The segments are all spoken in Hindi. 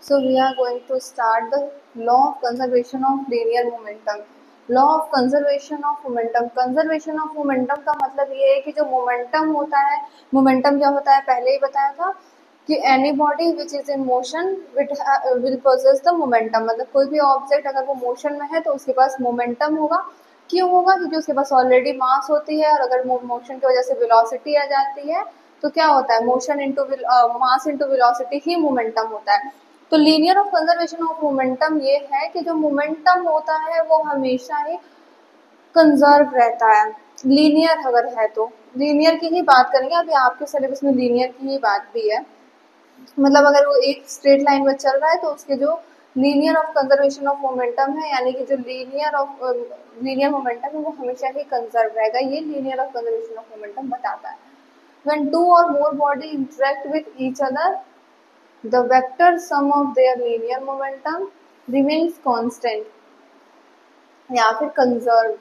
So we are going to start the law of conservation of linear momentum. Law of conservation of momentum. Conservation of momentum का मतलब ये है कि जो मोमेंटम होता है, मोमेंटम क्या होता है पहले ही बताया था कि any body which is in motion will possess the momentum. मतलब कोई भी ऑब्जेक्ट अगर वो मोशन में है तो उसके पास मोमेंटम होगा। क्यों होगा? क्योंकि उसके पास ऑलरेडी मास होती है, और अगर मोशन की वजह से वेलोसिटी आ जाती है तो क्या होता है, motion into mass into velocity ही मोमेंटम होता है। तो linear of conservation of momentum ये है कि जो मोमेंटम होता है वो हमेशा ही कंजर्व रहता है। लीनियर अगर है तो लीनियर की ही बात करेंगे, अभी आपके सिलेबस में लीनियर की ही बात भी है। मतलब अगर वो एक स्ट्रेट लाइन में चल रहा है तो उसके जो linear of conservation of momentum है, यानी कि जो लीनियर मोमेंटम है वो हमेशा ही कंजर्व रहेगा। ये linear of conservation of momentum बताता है। When two or more body interact with each other, the vector sum of their linear momentum remains constant या फिर conserved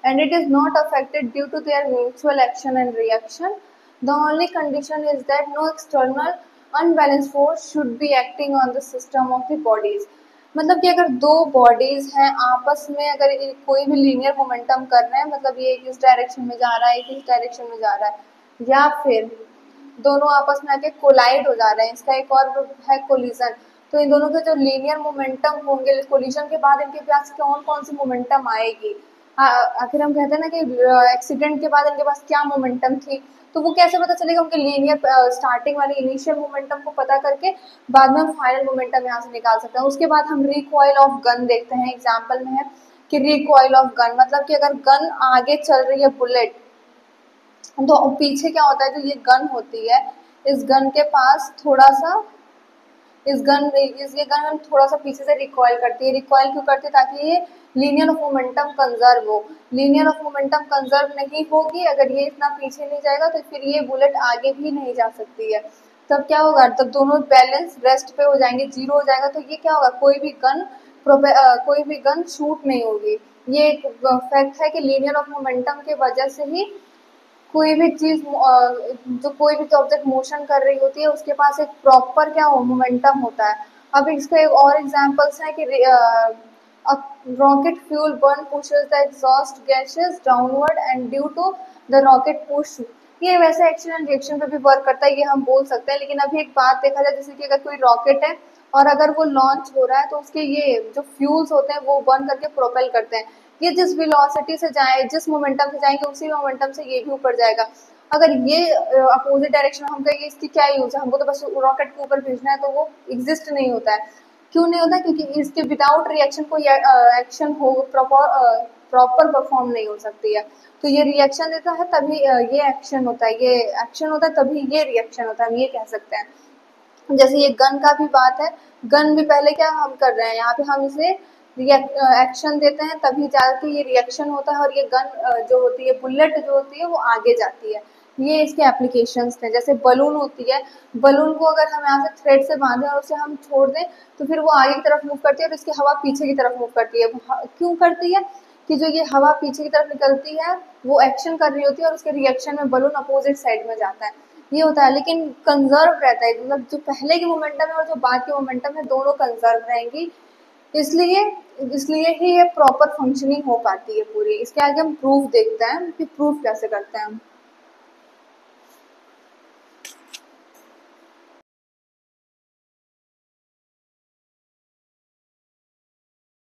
and it is not affected due to their mutual action and reaction. The only condition is that no external unbalanced force should be acting on the system of the bodies. मतलब कि अगर दो बॉडीज हैं आपस में, अगर कोई भी लीनियर मोमेंटम कर रहे हैं, मतलब ये एक इस डायरेक्शन में जा रहा है, एक इस डायरेक्शन में जा रहा है, या फिर दोनों आपस में आके कोलाइड हो जा रहे हैं, इसका एक और है कोलिजन। तो इन दोनों के जो लीनियर मोमेंटम होंगे, कोलिजन के बाद इनके पास कौन कौन सी मोमेंटम आएगी। आखिर हम कहते हैं ना कि एक्सीडेंट के बाद इनके पास क्या मोमेंटम थी, तो वो कैसे पता चलेगा? उनके लीनियर स्टार्टिंग वाली इनिशियल मोमेंटम को पता करके बाद में हम फाइनल मोमेंटम यहाँ से निकाल सकते हैं। उसके बाद हम रिकॉइल ऑफ गन देखते हैं। एग्जाम्पल में है कि रिकॉइल ऑफ गन मतलब कि अगर गन आगे चल रही है, बुलेट, तो पीछे क्या होता है, जो ये गन होती है, इस गन के पास थोड़ा सा ये गन हम थोड़ा सा पीछे से रिकॉइल करती है। रिकॉइल क्यों करती है? ताकि ये लीनियर ऑफ मोमेंटम कंजर्व हो। लीनियर ऑफ मोमेंटम कंजर्व नहीं होगी, अगर ये इतना पीछे नहीं जाएगा तो फिर ये बुलेट आगे भी नहीं जा सकती है। तब क्या होगा? तब दोनों बैलेंस रेस्ट पे हो जाएंगे, जीरो हो जाएगा। तो ये क्या होगा, कोई भी गन शूट नहीं होगी। ये एक फैक्ट है कि लीनियर ऑफ मोमेंटम के वजह से ही कोई भी चीज जो कोई भी ऑब्जेक्ट मोशन कर रही होती है उसके पास एक प्रॉपर क्या हो, मोमेंटम होता है। अब इसका एक और एग्जांपल्स है कि rocket fuel burn pushes the exhaust gases downward and due to the rocket push. ये वैसे एक्शन एंड रिएक्शन पे भी वर्क करता है, ये हम बोल सकते हैं। लेकिन अभी एक बात देखा जाए, जैसे कि अगर कोई रॉकेट है और अगर वो लॉन्च हो रहा है तो उसके ये जो फ्यूल्स होते हैं वो बर्न करके प्रोपेल करते हैं। ये जिस वेलोसिटी से जाए, जिस मोमेंटम से जाएंगे, उसी मोमेंटम से ये भी ऊपर जाएगा। अगर ये अपोजिट डायरेक्शन हम कहेंगे इसकी क्या यूज है, हमको तो बस रॉकेट को ऊपर भेजना है, तो वो एग्जिस्ट नहीं होता है। क्यों नहीं होता? क्योंकि इसके विदाउट रिएक्शन कोई एक्शन हो प्रॉपर परफॉर्म नहीं हो सकती है। तो ये रिएक्शन देता है तभी ये एक्शन होता है, ये एक्शन होता है तभी ये रिएक्शन होता है, हम ये कह सकते हैं। जैसे ये गन का भी बात है, गन भी पहले क्या हम कर रहे हैं, यहाँ पे हम इसे एक्शन देते हैं तभी जाके ये रिएक्शन होता है, और ये गन जो होती है, बुलेट जो होती है वो आगे जाती है। ये इसके एप्लीकेशंस थे। जैसे बलून होती है, बलून को अगर हम यहाँ से थ्रेड से बांधें और उसे हम छोड़ दें तो फिर वो आगे की तरफ मूव करती है और इसकी हवा पीछे की तरफ मूव करती है। क्यों करती है? कि जो ये हवा पीछे की तरफ निकलती है वो एक्शन कर रही होती है और उसके रिएक्शन में बलून अपोजिट साइड में जाता है, ये होता है। लेकिन कंजर्व रहता है, मतलब जो पहले की मोमेंटम है और जो बाद की मोमेंटम है दोनों कंजर्व रहेंगी। इसलिए इसलिए ही ये प्रॉपर फंक्शनिंग हो पाती है पूरी। इसके आगे हम प्रूफ देखते हैं कि प्रूफ कैसे करते हैं हम।